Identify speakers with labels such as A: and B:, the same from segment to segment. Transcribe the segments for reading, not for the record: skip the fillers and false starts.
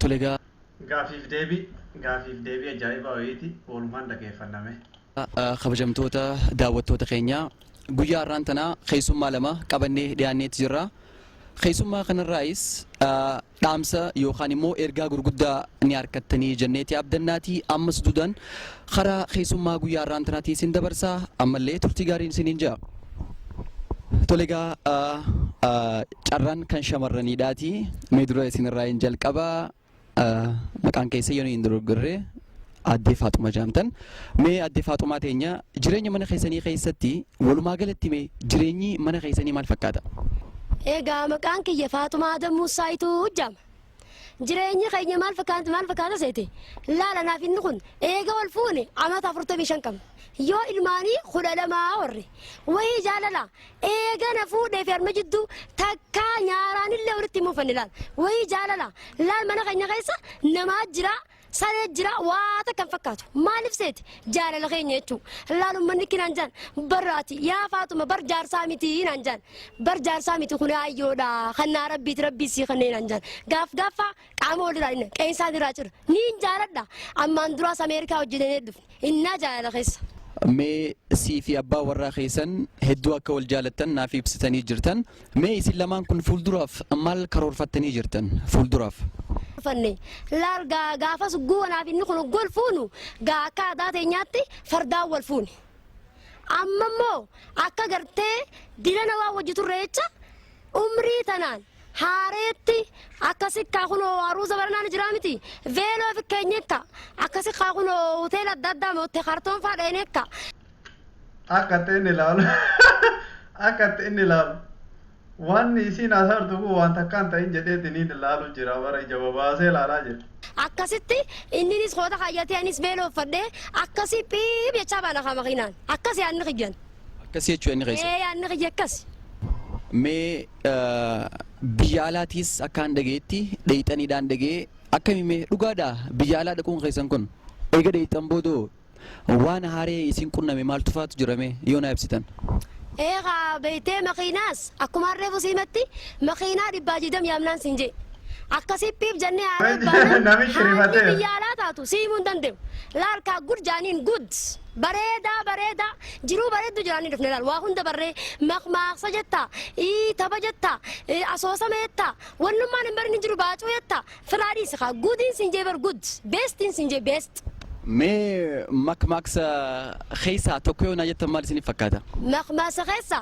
A: Tolegaa
B: Gaafiif deebii ajaa'ibaa wayiiti oolmaan dhageeffanname.
A: kabajamtoota daawwattoota keenyaa guyyaa har'aan tanaa keessummaa lama qabannee dhiyaanneetti jirra. Keessummaa kanarraayis dhaamsa yookaan immoo ergaa gurguddaa ni harkattanii jenneeti abdannaatii ammas dudan karaa keessummaa guyyaa har'aan tanaatii isin dabarsaa ammallee turtii gaariin isiniin jira. Tolegaa carraan kan shamarraniidhaati mee dura isinirraa hin jalqabaa maqaan keessa yoo hin dogoggorre Addee Faaxumaa jaamtan mee Addee Faaxumaa teenya jireenya mana keessanii keessatti walumaa galatti mee jireenyi mana keessanii maal fakkaata?
C: Egaa maqaan kiyya Faaxumaa Adammuu Saayituu jaama. Jireenyi keenya maal fakkaata seete? Laala naaf inni kun eega wal fuune amata 45 qabna. Yoo ilmaanii 12 warre wayii jaalala eega na fuudhee fi harma jidduu takka nyaaraan illee walitti muufanne laal wayii jaalala laal mana keenya keessa namaa jira. Saree jira waa takkan fakkaatu maaliif seeti jaalala keenya jechuudha laalummanni kinaan jaan barraati yaa Faatuma bar jaarsaa miti naan jaan bar jaarsaa miti kun ayyoodha kannaa rabbii sii kanneen jaan gaafa qaama wal irraa qeensaa irraa jira niin jaaladha ammaan duraas Ameerikaa hojjetanii dhufne innaa jaalala keessa.
A: Mee sii fi abbaa warraa keessan hedduu akka wal jaalattan naaf ibsitanii jirtan mee isin lamaan kun fuulduraaf maal karoorfattanii jirtan fuulduraaf?
C: Laal gaafas guwanaaf inni kun gol fuunu gaa akka aadaa teenyaatti fardaan wal fuuni. Amma immoo akka gartee dilana waa hojjeturre jecha umrii tanaan haareetti akkasi kaakunoo aruusa baranaan jira miti veeloo fi keenyekka akkasi kaakunoo hoteela adda addaa mootte kartoon faadheenekka.
B: Akka inni ilaalu wanni isiin asartu kun waan takkaan ta'in jedheeti niin ilaalu jira bara ija babaasee ilaalaa jira.
C: Akkasitti inninis hoota kaayyatee anis beeloo uffadhee akkasii piip jechaa baana kaa makiinaan akkasi yaadni qiyyan.
A: Akkasii jechuun inni keessa.
C: Yaadni qiyya akkasi.
A: Mee biyya alaatiis akkaan dhageetti dheeyxaniidhaan dhagee akkamii dhugaadhaa biyya alaa dhaquun keessan kun eega dheeyxan boodoo waan haaree isin qunname maaltu faatu jirame yoo na ibsitan?
C: Egaa beeytee makiinaas akkuma reefu siimatti makiinaa dhibbaa jidam yaamnaan siin jee akkasii piip jennee haaree biyya alaa taatu siimuu hin danda'u laalkaa gurjaaniin gud bareedaa jiruu bareeddu jiraanii dhufne laal waa hunda barree maqmaaqsa jetta tapha jetta asoosama jetta wannummaan hin barin jiru baacuu jetta firaadhiis kaa gudiin siin jee bar gud beestiin siin jee beest.
A: Mee maqmaaqsa keessaa tokko yoo na jettan maal isiniif fakkaata?
C: Maqmaaqsa keessa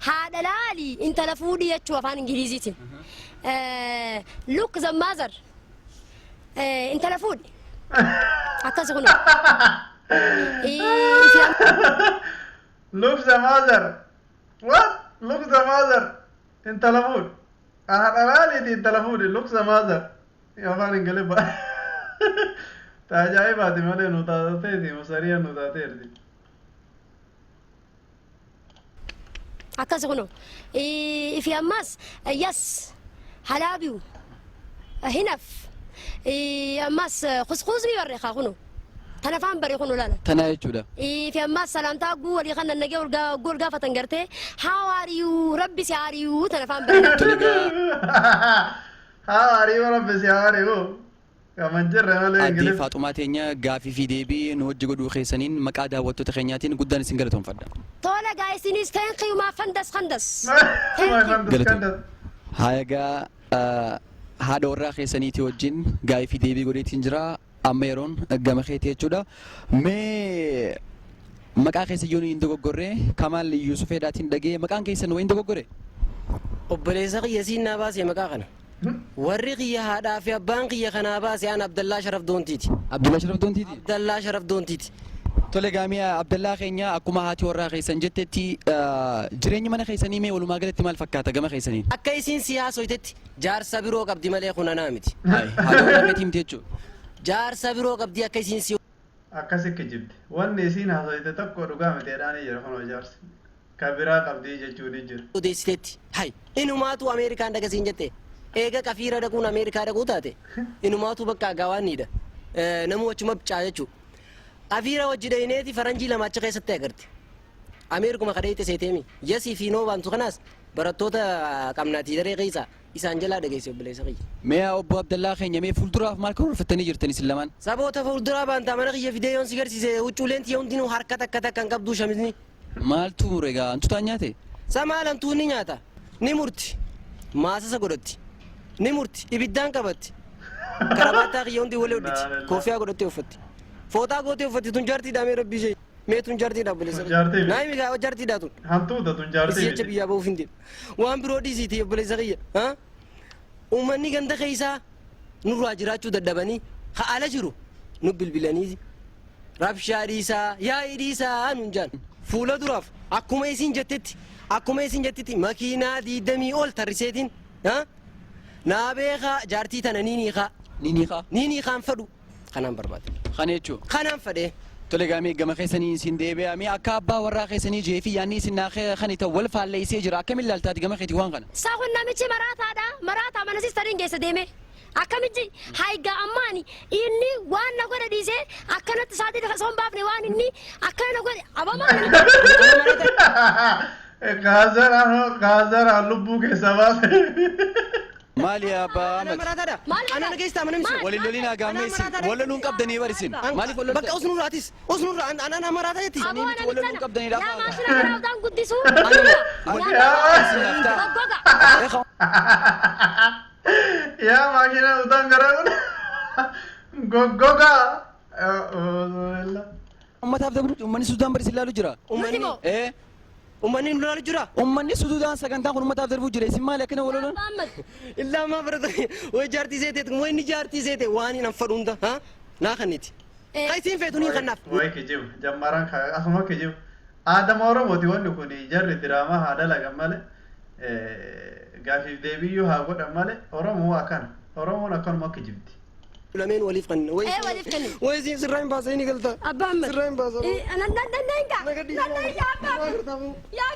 C: haadha laali intala fuudhii jechuu afaan Ingiliziitiin. Look the mother intala fuudhi. Akkasi kun.
B: Look the mother. What? Look the mother. Intala fuudhi. Haadha laaliiti intala fuudhi. Look the mother. Afaan Ingiliffaa. Tajaajibaati malee nu taateeti musariya nu taateerti.
C: Akkasi kun ifi ammas yes halaabiu hinaf ammas kuskuusni barree kaa kunu tana afaan baree kunu laala.
A: Tana jechuudha.
C: Ifi ammas salaamtaa guu walii kan nannagee gol gaafatan gartee how are you rabbi si are you tana afaan baree.
B: How are you rabbi si are you.
A: Addee Faaxumaa teenya gaafii fi deebii nu hojii godhuu keessaniin maqaa daawwattoota keenyaatiin guddaan isin galatoomfadha.
C: Tola gaayisinis thank you maa fandas.
A: Galatoom. Egaa haadha warraa keessaniitii wajjin gaafii fi deebii godheetiin jira amma yeroon gama keetii jechuudha. Mee maqaa keessa yoo hin dogoggorre Kamaal Yuusufeedhaatiin dhagee maqaan keessan wayin dogoggore?
D: Obboleessa qiyya siin naa baasee maqaa kana. Warri qiyya haadhaa fi abbaan qiyya kanaa baase aan Abdallaa Sharaf Doontiiti.
A: Abdallaa Sharaf Doontiiti?
D: Abdallaa Sharaf Doontiiti.
A: Tole gaamiyaa Abdallaa keenya akkuma haati warraa keessan jettetti jireenya mana keessanii mee walumaa galatti maal fakkaata gama keessaniin?
D: Akka isiin siyaasa hojjetti jaarsa biroo qabdi malee kun anaa miti.
A: Haadha warraa keetii miti jechuudha.
D: Jaarsa biroo qabdi akka isiin si.
B: Akkasi kijibdi wanni isiin haasofte tokko dhugaa miti jedhaanii jira kunoo jaarsi. Kabiraa qabdii jechuun jira.
D: Odeessiteetti hay inumaatu Ameerikaan dhagasiin jette. Eega kafiira dhaquun Ameerikaa dhaquu taate inumaatu bakka gawaanidha namu wachuma bicaa jechuudha. Kafiira wajji dhayineeti faranjii lama achi keessatti agarte. Ameerikuma kadheete seeteemi yasii fi noo baantu kanaas barattoota qabnaatii daree keessa isaan jalaa dhageesse obboleessa kiyya.
A: Mee obbo Abdallaa keenya mee fuulduraaf maal karoorfattanii jirtanii isin lamaan?
D: Saboota fuulduraa baantaa mana kiyya fidee yoon si garsiise huccuuleen tiyya hundinuu harka takka takka hin qabdu shamisni.
A: Maaltu mure egaa hantuutaan nyaate?
D: Samaalan tuunni nyaata ni murti maasasa godhatti ni murti ibiddaan qabatti karabaataa kiyya hundi walii hodhiti koofiyaa godhattee uffatti fooxaa gootee uffatti tun jaartii dhaamee rabbii ishee mee tun jaartii dhaabbileessa naayimi gaa jaartii dhaatun
B: hantuuta tun jaartii
D: isi jecha biyyaa bahuuf hin deemu waan biroo dhiisiiti obboleessa kiyya uummanni ganda keessaa nurraa jiraachuu dadhabanii haala jiru nu bilbilanii rabshaa dhiisaa yaa'ii dhiisaa nuun jaan fuula duraaf akkuma isin jettetti makiinaa 20 ol tarriseetiin naa beekaa jaartii tana niinii kaan fadhu kanaan barbaada.
A: Kana jechuun.
D: Kanaan fadhee.
A: Tole gaamee gama keessanii isin deebi'amee akka abbaa warraa keessanii jeefi yaanni isin kan ta'u wal faalleessee jira akkamiin ilaaltaati gama keetii waan kana.
C: Saakun namichi marataadha marataa mana sistariin geessa deeme akkamitti haiga ammaani inni waan na godha dhiisee akkanatti saatii son baafne waan inni akkana na godhe abamaan.
B: Gaazara lubbuu keessa baase.
A: Maali abbaa Ahmed?
D: Ana nageestaa mana misi.
A: Walin lolin agaamee isin walaluun qabdanii barisin. Maaliif walolta?
D: Bakka usnurraa ana maraata jetti.
A: Sanii miti walaluun qabdanii lafa.
C: Yaa maashina garaawdaan guddisu.
B: Yaa maashina utaan garaa goggoga.
A: Ummataaf dabru uummanni Sudaan barisin laalu jira.
D: Uummanni nu laalu jira.
A: Uummanni Sudaan sagantaan kun ummataaf darbu jira isin maali akkana waloloon?
D: Illaa maa baratanii way jaartii seeteet way inni jaartii seete waan hin anfadhu hunda naa kanniti. Qaysiin feetu ni kannaaf.
B: Way kijibu jammaraan asuma kijibu. Aadama Oromooti wanni kun jarri diraamaa haa dalagan malee gaafiif deebiyyuu haa godhan malee Oromoo akkana. Oromoon akkanuma kijibti.
D: Lameen waliif kanna.
C: Waliif kanna.
D: Way siin sirraa hin baasee ni galta.
C: Abbaa Ahmed.
D: Sirraa hin baasee.
C: Nan. Yaa.